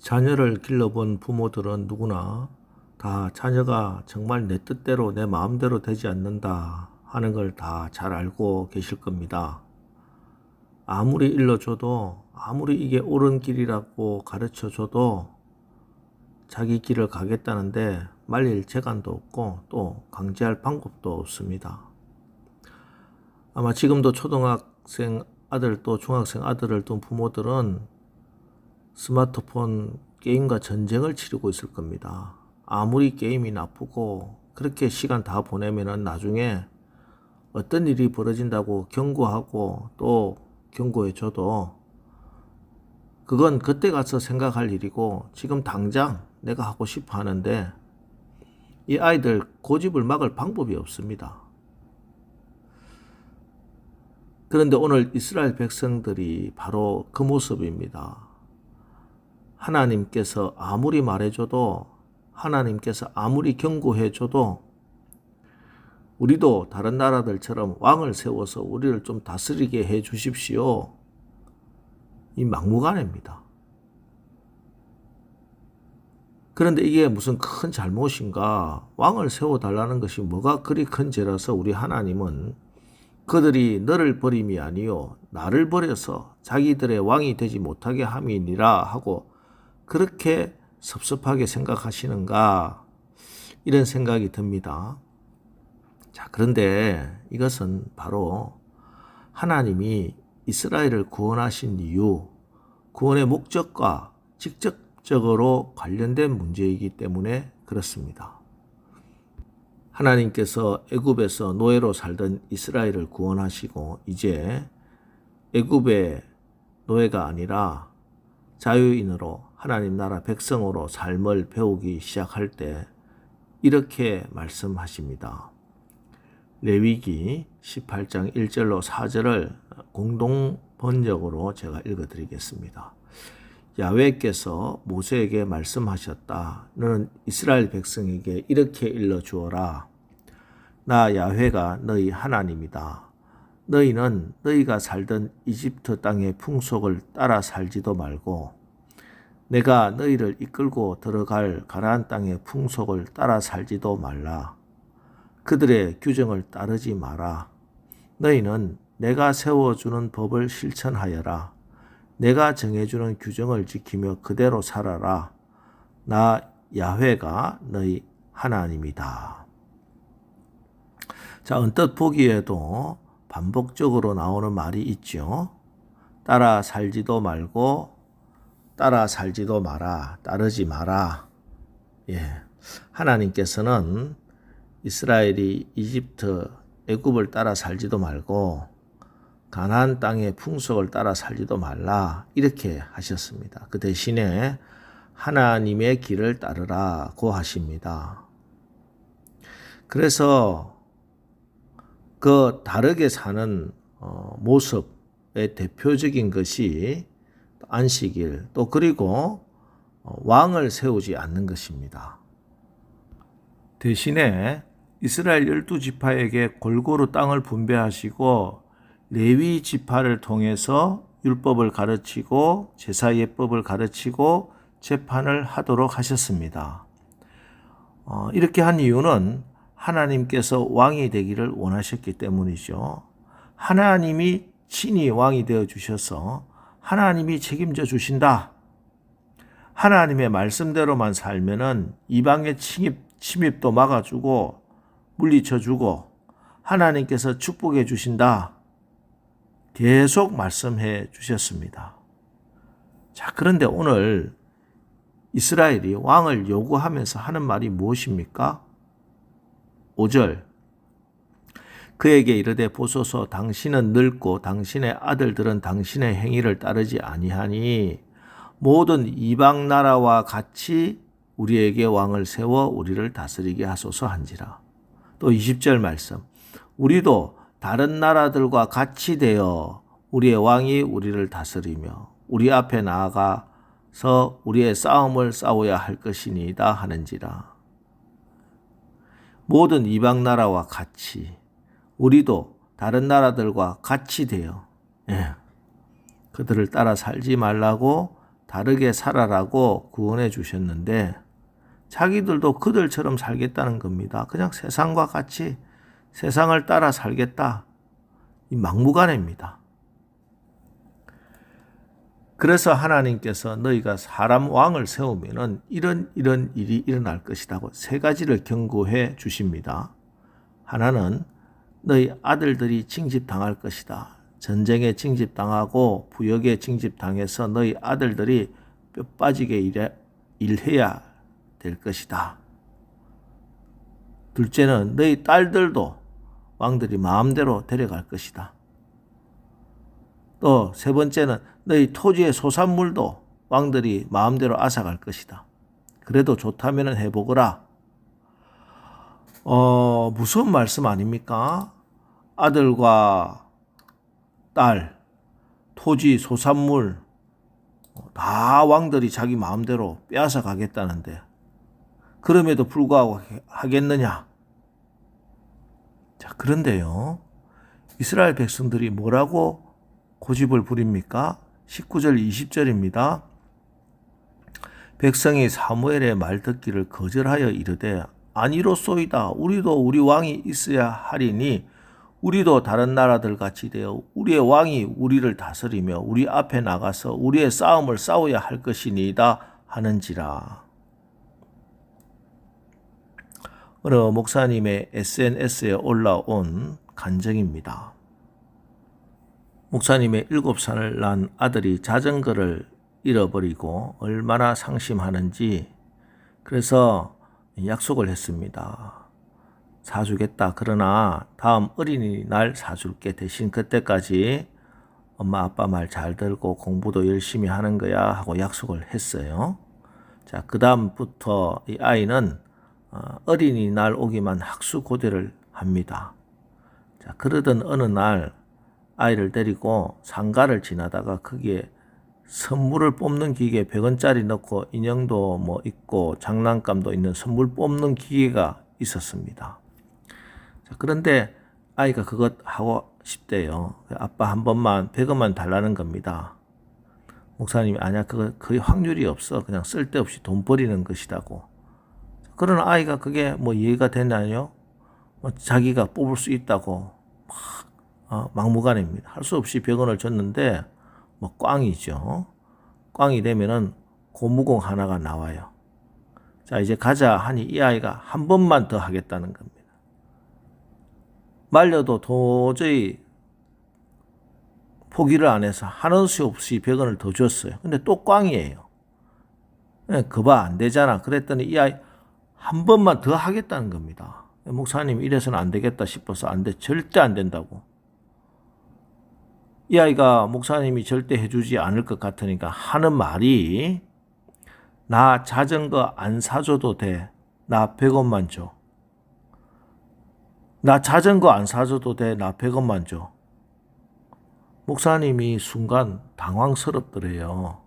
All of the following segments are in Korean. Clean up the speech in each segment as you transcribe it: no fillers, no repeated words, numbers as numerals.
자녀를 길러본 부모들은 누구나 다 자녀가 정말 내 뜻대로 내 마음대로 되지 않는다 하는 걸 다 잘 알고 계실 겁니다. 아무리 일러줘도 아무리 이게 옳은 길이라고 가르쳐줘도 자기 길을 가겠다는데 말릴 재간도 없고 또 강제할 방법도 없습니다. 아마 지금도 초등학생 아들 또 중학생 아들을 둔 부모들은 스마트폰 게임과 전쟁을 치르고 있을 겁니다. 아무리 게임이 나쁘고 그렇게 시간 다 보내면은 나중에 어떤 일이 벌어진다고 경고하고 또 경고해줘도 그건 그때 가서 생각할 일이고 지금 당장 내가 하고 싶어 하는데 이 아이들 고집을 막을 방법이 없습니다. 그런데 오늘 이스라엘 백성들이 바로 그 모습입니다. 하나님께서 아무리 말해줘도 하나님께서 아무리 경고해줘도 우리도 다른 나라들처럼 왕을 세워서 우리를 좀 다스리게 해 주십시오. 이 막무가내입니다. 그런데 이게 무슨 큰 잘못인가? 왕을 세워달라는 것이 뭐가 그리 큰 죄라서 우리 하나님은 그들이 너를 버림이 아니요 나를 버려서 자기들의 왕이 되지 못하게 함이니라 하고 그렇게 섭섭하게 생각하시는가? 이런 생각이 듭니다. 자, 그런데 이것은 바로 하나님이 이스라엘을 구원하신 이유, 구원의 목적과 직접적으로 관련된 문제이기 때문에 그렇습니다. 하나님께서 애굽에서 노예로 살던 이스라엘을 구원하시고 이제 애굽의 노예가 아니라 자유인으로 하나님 나라 백성으로 삶을 배우기 시작할 때 이렇게 말씀하십니다. 레위기 18장 1절로 4절을 공동 번역으로 제가 읽어드리겠습니다. 야훼께서 모세에게 말씀하셨다. 너는 이스라엘 백성에게 이렇게 일러주어라. 나 야훼가 너희 하나님이다. 너희는 너희가 살던 이집트 땅의 풍속을 따라 살지도 말고 내가 너희를 이끌고 들어갈 가나안 땅의 풍속을 따라 살지도 말라. 그들의 규정을 따르지 마라. 너희는 내가 세워주는 법을 실천하여라. 내가 정해주는 규정을 지키며 그대로 살아라. 나 야훼가 너희 하나님이다. 자, 언뜻 보기에도 반복적으로 나오는 말이 있죠. 따라 살지도 말고 따라 살지도 마라. 따르지 마라. 예. 하나님께서는 이스라엘이 이집트 애굽을 따라 살지도 말고 가나안 땅의 풍속을 따라 살지도 말라 이렇게 하셨습니다. 그 대신에 하나님의 길을 따르라고 하십니다. 그래서 그 다르게 사는 모습의 대표적인 것이 안식일 또 그리고 왕을 세우지 않는 것입니다. 대신에 이스라엘 12지파에게 골고루 땅을 분배하시고 레위 지파를 통해서 율법을 가르치고 제사 예법을 가르치고 재판을 하도록 하셨습니다. 이렇게 한 이유는 하나님께서 왕이 되기를 원하셨기 때문이죠. 하나님이 친히 왕이 되어 주셔서 하나님이 책임져 주신다. 하나님의 말씀대로만 살면은 이방의 침입도 막아주고 물리쳐주고 하나님께서 축복해 주신다. 계속 말씀해 주셨습니다. 자, 그런데 오늘 이스라엘이 왕을 요구하면서 하는 말이 무엇입니까? 5절 그에게 이르되 보소서 당신은 늙고 당신의 아들들은 당신의 행위를 따르지 아니하니 모든 이방 나라와 같이 우리에게 왕을 세워 우리를 다스리게 하소서 한지라. 또 20절 말씀 우리도 다른 나라들과 같이 되어 우리의 왕이 우리를 다스리며 우리 앞에 나아가서 우리의 싸움을 싸워야 할 것이니이다 하는지라. 모든 이방 나라와 같이 우리도 다른 나라들과 같이 되어 그들을 따라 살지 말라고 다르게 살아라고 구원해 주셨는데 자기들도 그들처럼 살겠다는 겁니다. 그냥 세상과 같이 세상을 따라 살겠다. 이 막무가내입니다. 그래서 하나님께서 너희가 사람 왕을 세우면은 이런 일이 일어날 것이라고 세 가지를 경고해 주십니다. 하나는 너희 아들들이 징집당할 것이다. 전쟁에 징집당하고 부역에 징집당해서 너희 아들들이 뼈 빠지게 일해야 될 것이다. 둘째는 너희 딸들도 왕들이 마음대로 데려갈 것이다. 또 세 번째는 너희 토지의 소산물도 왕들이 마음대로 앗아갈 것이다. 그래도 좋다면 해보거라. 무서운 말씀 아닙니까? 아들과 딸, 토지, 소산물 다 왕들이 자기 마음대로 빼앗아 가겠다는데 그럼에도 불구하고 하겠느냐? 자, 그런데요. 이스라엘 백성들이 뭐라고 고집을 부립니까? 19절 20절입니다. 백성이 사무엘의 말 듣기를 거절하여 이르되 아니로소이다. 우리도 우리 왕이 있어야 하리니 우리도 다른 나라들 같이 되어 우리의 왕이 우리를 다스리며 우리 앞에 나가서 우리의 싸움을 싸워야 할 것이니이다 하는지라. 어느 목사님의 SNS에 올라온 간증입니다. 목사님의 7살을 낳은 아들이 자전거를 잃어버리고 얼마나 상심하는지 그래서 약속을 했습니다. 사주겠다. 그러나 다음 어린이날 사줄게. 대신 그때까지 엄마 아빠 말 잘 들고 공부도 열심히 하는 거야 하고 약속을 했어요. 자, 그 다음부터 이 아이는 어린이날 오기만 학수고대를 합니다. 자, 그러던 어느 날 아이를 데리고 상가를 지나다가 거기에 선물을 뽑는 기계 100원짜리 넣고 인형도 뭐 있고 장난감도 있는 선물 뽑는 기계가 있었습니다. 자, 그런데 아이가 그것 하고 싶대요. 아빠 한 번만 100원만 달라는 겁니다. 목사님이 아니야, 그거 거의 확률이 없어. 그냥 쓸데없이 돈 버리는 것이라고. 그런 아이가 그게 뭐 이해가 되나요? 자기가 뽑을 수 있다고 막무가내입니다. 할 수 없이 100원을 줬는데 뭐 꽝이죠. 꽝이 되면은 고무공 하나가 나와요. 자, 이제 가자 하니 이 아이가 한 번만 더 하겠다는 겁니다. 말려도 도저히 포기를 안 해서 하는 수 없이 100원을 더 줬어요. 근데 또 꽝이에요. 그봐 안 되잖아. 그랬더니 이 아이 한 번만 더 하겠다는 겁니다. 목사님 이래서는 안 되겠다 싶어서 안 돼. 절대 안 된다고. 이 아이가 목사님이 절대 해주지 않을 것 같으니까 하는 말이 나 자전거 안 사줘도 돼. 나 100원만 줘. 나 자전거 안 사줘도 돼. 나 100원만 줘. 목사님이 순간 당황스럽더래요.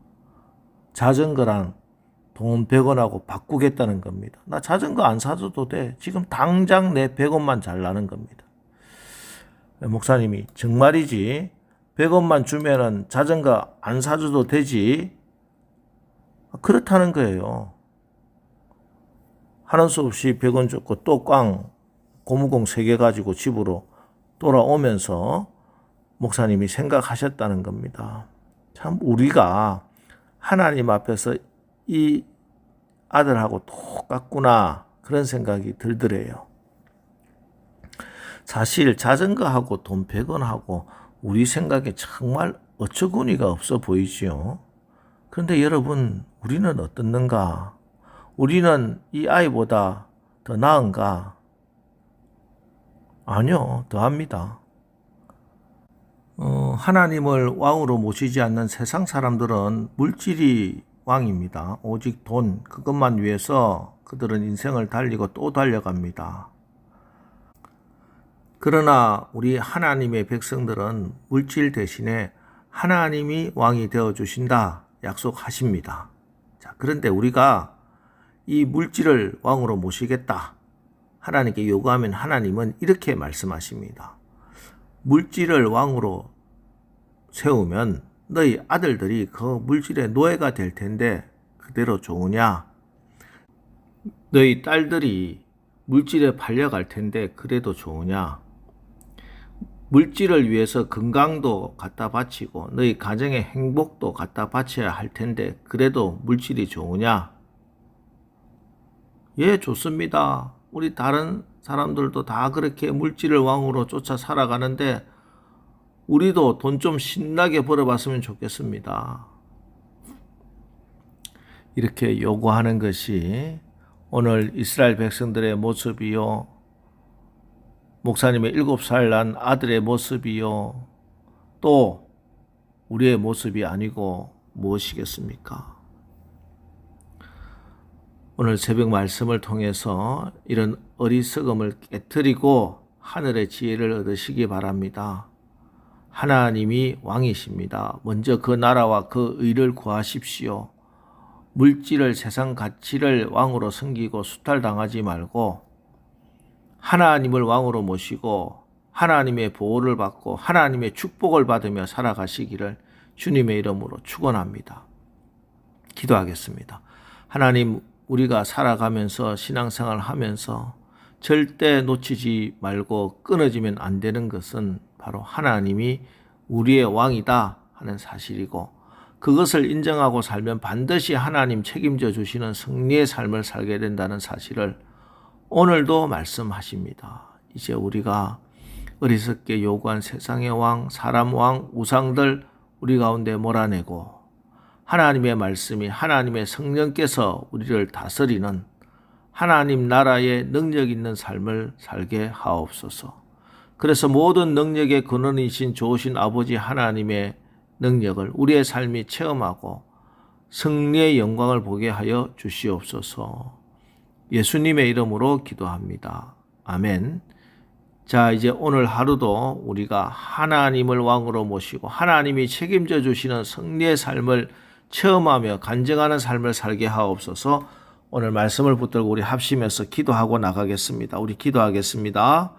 자전거랑 돈 100원하고 바꾸겠다는 겁니다. 나 자전거 안 사줘도 돼. 지금 당장 내 100원만 잘라는 겁니다. 목사님이 정말이지 100원만 주면은 자전거 안 사줘도 되지. 그렇다는 거예요. 하는 수 없이 100원 줬고 또 꽝 고무공 3개 가지고 집으로 돌아오면서 목사님이 생각하셨다는 겁니다. 참 우리가 하나님 앞에서 이 아들하고 똑같구나 그런 생각이 들더래요. 사실 자전거하고 돈 100원하고 우리 생각에 정말 어처구니가 없어 보이지요. 그런데 여러분 우리는 어떻는가? 우리는 이 아이보다 더 나은가? 아니요, 더합니다. 하나님을 왕으로 모시지 않는 세상 사람들은 물질이 왕입니다. 오직 돈, 그것만 위해서 그들은 인생을 달리고 또 달려갑니다. 그러나 우리 하나님의 백성들은 물질 대신에 하나님이 왕이 되어주신다 약속하십니다. 자, 그런데 우리가 이 물질을 왕으로 모시겠다 하나님께 요구하면 하나님은 이렇게 말씀하십니다. 물질을 왕으로 세우면 너희 아들들이 그 물질의 노예가 될 텐데 그대로 좋으냐? 너희 딸들이 물질에 팔려갈 텐데 그래도 좋으냐? 물질을 위해서 건강도 갖다 바치고 너희 가정의 행복도 갖다 바쳐야 할 텐데 그래도 물질이 좋으냐? 예, 좋습니다. 우리 다른 사람들도 다 그렇게 물질을 왕으로 쫓아 살아가는데 우리도 돈 좀 신나게 벌어봤으면 좋겠습니다. 이렇게 요구하는 것이 오늘 이스라엘 백성들의 모습이요, 목사님의 7살 난 아들의 모습이요, 또 우리의 모습이 아니고 무엇이겠습니까? 오늘 새벽 말씀을 통해서 이런 어리석음을 깨트리고 하늘의 지혜를 얻으시기 바랍니다. 하나님이 왕이십니다. 먼저 그 나라와 그 의를 구하십시오. 물질을, 세상 가치를 왕으로 섬기고 수탈당하지 말고 하나님을 왕으로 모시고 하나님의 보호를 받고 하나님의 축복을 받으며 살아가시기를 주님의 이름으로 축원합니다. 기도하겠습니다. 하나님, 우리가 살아가면서 신앙생활 하면서 절대 놓치지 말고 끊어지면 안 되는 것은 바로 하나님이 우리의 왕이다 하는 사실이고, 그것을 인정하고 살면 반드시 하나님 책임져 주시는 승리의 삶을 살게 된다는 사실을 오늘도 말씀하십니다. 이제 우리가 어리석게 요구한 세상의 왕, 사람 왕, 우상들 우리 가운데 몰아내고 하나님의 말씀이 하나님의 성령께서 우리를 다스리는 하나님 나라의 능력 있는 삶을 살게 하옵소서. 그래서 모든 능력의 근원이신 좋으신 아버지 하나님의 능력을 우리의 삶이 체험하고 승리의 영광을 보게 하여 주시옵소서. 예수님의 이름으로 기도합니다. 아멘. 자, 이제 오늘 하루도 우리가 하나님을 왕으로 모시고 하나님이 책임져 주시는 승리의 삶을 체험하며 간증하는 삶을 살게 하옵소서. 오늘 말씀을 붙들고 우리 합심해서 기도하고 나가겠습니다. 우리 기도하겠습니다.